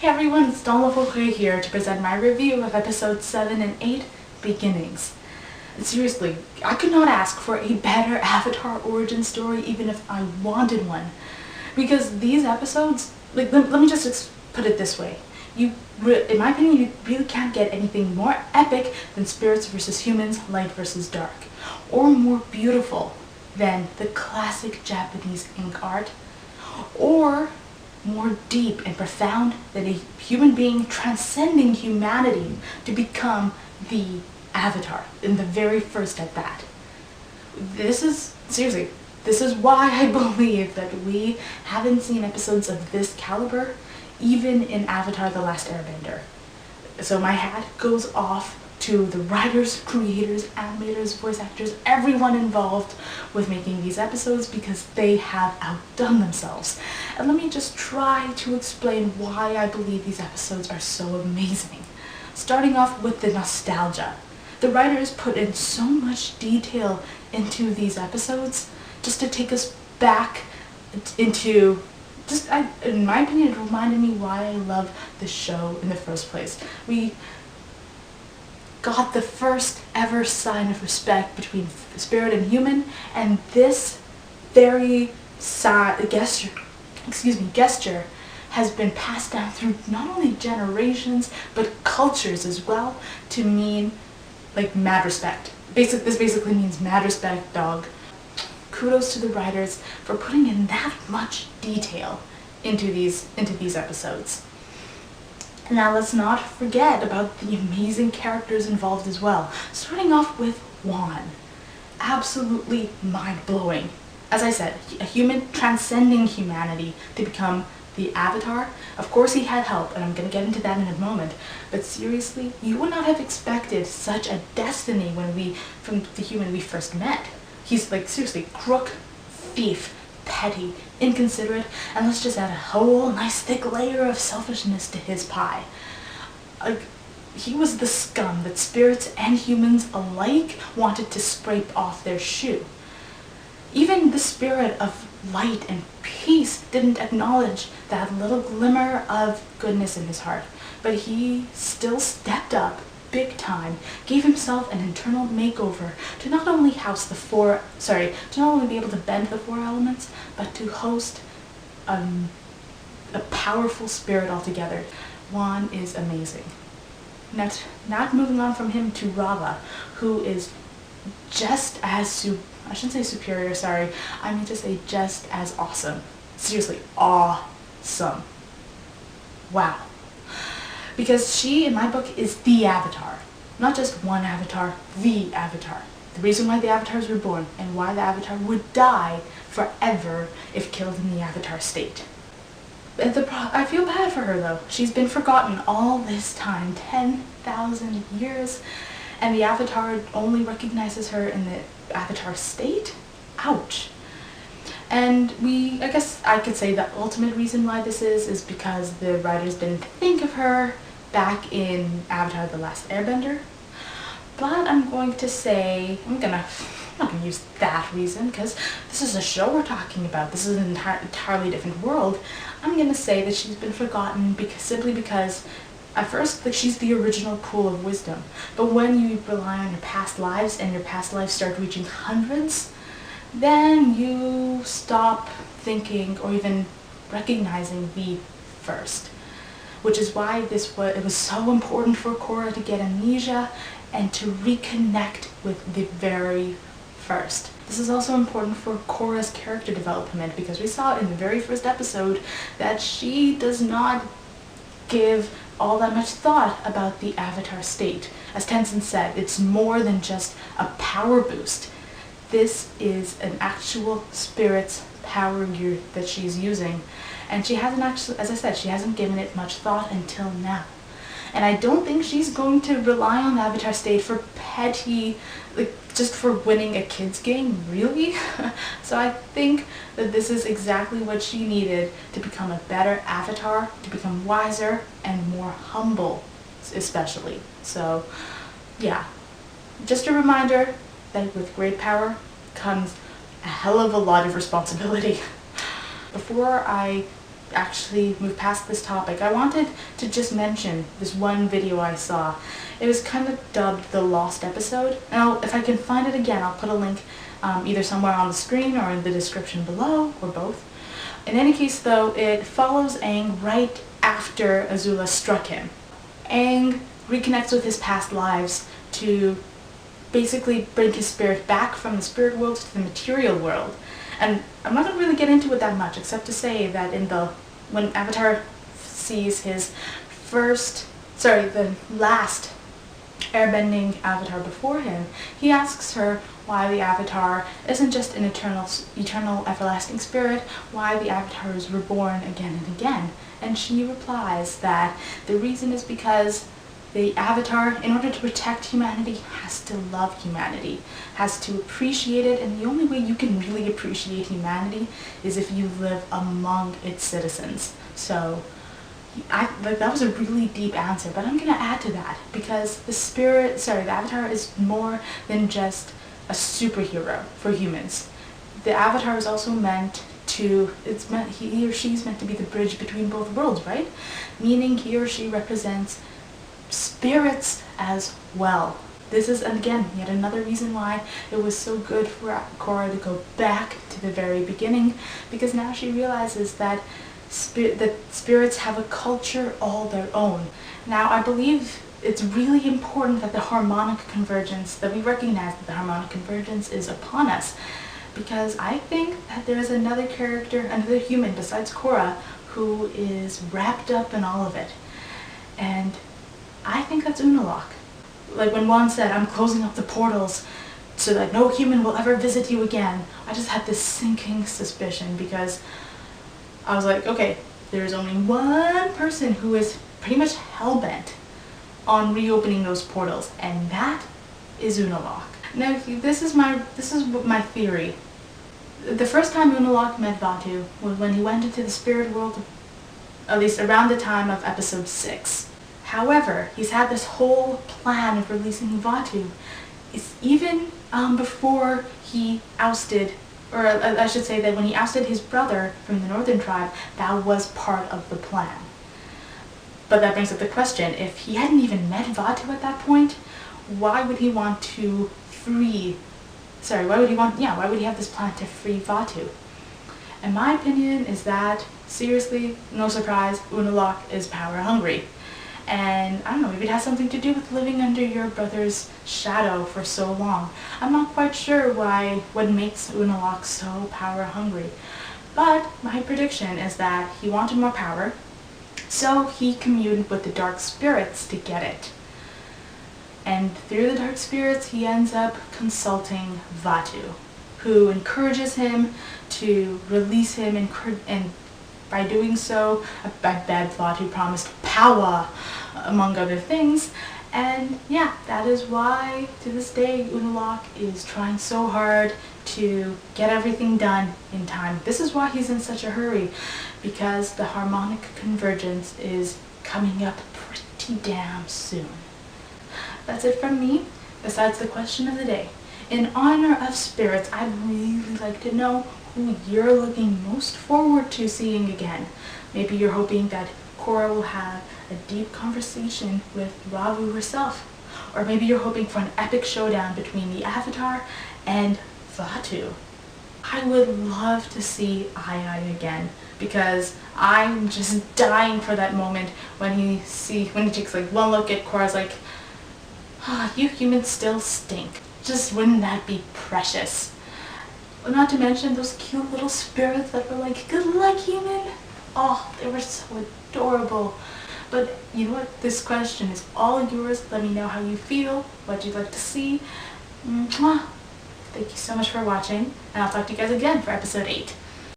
Hey everyone, it's Unaloq here to present my review of episodes 7 and 8, Beginnings. And seriously, I could not ask for a better Avatar origin story even if I wanted one. Because these episodes, let me just put it this way. In my opinion, you really can't get anything more epic than spirits versus humans, light versus dark. Or more beautiful than the classic Japanese ink art. Or more deep and profound than a human being transcending humanity to become the Avatar in the very first at bat. This is why I believe that we haven't seen episodes of this caliber even in Avatar: The Last Airbender. So my hat goes off to the writers, creators, animators, voice actors, everyone involved with making these episodes, because they have outdone themselves. And let me just try to explain why I believe these episodes are so amazing. Starting off with the nostalgia. The writers put in so much detail into these episodes just to take us back into, in my opinion, it reminded me why I love this show in the first place. We got the first ever sign of respect between spirit and human, and this very gesture has been passed down through not only generations but cultures as well, to mean like mad respect. This basically means mad respect, dog. Kudos to the writers for putting in that much detail into these episodes. Now let's not forget about the amazing characters involved as well. Starting off with Juan. Absolutely mind-blowing. As I said, a human transcending humanity to become the Avatar. Of course he had help, and I'm going to get into that in a moment. But seriously, you would not have expected such a destiny from the human we first met. He's like, seriously, crook, thief, petty, inconsiderate, and let's just add a whole nice thick layer of selfishness to his pie. He was the scum that spirits and humans alike wanted to scrape off their shoe. Even the spirit of light and peace didn't acknowledge that little glimmer of goodness in his heart, but he still stepped up big time, gave himself an internal makeover to not only be able to bend the four elements, but to host a powerful spirit altogether. Juan is amazing. Not moving on from him to Rava, who is just as I shouldn't say superior, sorry. I mean to say just as awesome. Seriously, awesome. Wow. Because she, in my book, is the Avatar. Not just one Avatar, the Avatar. The reason why the Avatars were born, and why the Avatar would die forever if killed in the Avatar state. I feel bad for her though. She's been forgotten all this time, 10,000 years, and the Avatar only recognizes her in the Avatar state? Ouch. And I guess I could say the ultimate reason why this is because the writers didn't think of her back in Avatar: The Last Airbender. But I'm going to say, I'm not going to use that reason, because this is a show we're talking about. This is an entirely different world. I'm going to say that she's been forgotten simply because at first, she's the original pool of wisdom. But when you rely on your past lives, and your past lives start reaching hundreds, then you stop thinking or even recognizing the first. Which is why it was so important for Korra to get amnesia and to reconnect with the very first. This is also important for Korra's character development, because we saw in the very first episode that she does not give all that much thought about the Avatar state. As Tenzin said, it's more than just a power boost. This is an actual spirit's power gear that she's using, and she hasn't actually, as I said, she hasn't given it much thought until now. And I don't think she's going to rely on the Avatar state for petty, just for winning a kid's game, really? So I think that this is exactly what she needed to become a better Avatar, to become wiser and more humble, especially. So, yeah. Just a reminder that with great power comes a hell of a lot of responsibility. Before I actually move past this topic, I wanted to just mention this one video I saw. It was kind of dubbed the lost episode, and if I can find it again, I'll put a link either somewhere on the screen or in the description below, or both. In any case though, it follows Aang right after Azula struck him. Aang reconnects with his past lives to basically bring his spirit back from the spirit world to the material world. And I'm not going to really get into it that much, except to say that when Avatar sees the last airbending avatar before him, he asks her why the avatar isn't just an eternal everlasting spirit, why the avatar is reborn again and again. And she replies that the reason is because the avatar, in order to protect humanity, has to love humanity, has to appreciate it, and the only way you can really appreciate humanity is if you live among its citizens. So, that was a really deep answer, but I'm going to add to that, because the avatar is more than just a superhero for humans. The avatar is also meant to, he or she is meant to be the bridge between both worlds, right? Meaning he or she represents spirits as well. This is, again, yet another reason why it was so good for Korra to go back to the very beginning, because now she realizes that spirits have a culture all their own. Now, I believe it's really important that we recognize that the harmonic convergence is upon us, because I think that there is another human besides Korra, who is wrapped up in all of it. And I think that's Unaloq. Like when Juan said, I'm closing up the portals so that no human will ever visit you again, I just had this sinking suspicion, because I was like, okay, there's only one person who is pretty much hell-bent on reopening those portals, and that is Unaloq. Now, this is my theory. The first time Unaloq met Vaatu was when he went into the spirit world, at least around the time of episode 6. However, he's had this whole plan of releasing Vaatu. It's even before he ousted, or I should say that when he ousted his brother from the northern tribe, that was part of the plan. But that brings up the question, if he hadn't even met Vaatu at that point, why would he have this plan to free Vaatu? And my opinion is that, seriously, no surprise, Unaloq is power hungry. And I don't know, maybe it has something to do with living under your brother's shadow for so long. I'm not quite sure what makes Unaloq so power hungry. But my prediction is that he wanted more power, so he communed with the dark spirits to get it. And through the dark spirits, he ends up consulting Vaatu, who encourages him to release him, and by doing so, I bet Vaatu promised power, among other things. And yeah, that is why to this day Unaloq is trying so hard to get everything done in time. This is why he's in such a hurry, because the harmonic convergence is coming up pretty damn soon. That's it from me, besides the question of the day. In honor of spirits, I'd really like to know who you're looking most forward to seeing again. Maybe you're hoping that Korra will have a deep conversation with Ravu herself. Or maybe you're hoping for an epic showdown between the Avatar and Vaatu. I would love to see Ai again, because I'm just dying for that moment when he takes like one look at Korra's like, you humans still stink. Just wouldn't that be precious? Not to mention those cute little spirits that were like, good luck human. Oh, they were so adorable. But you know what? This question is all yours. Let me know how you feel, what you'd like to see. Mwah. Thank you so much for watching, and I'll talk to you guys again for episode 8.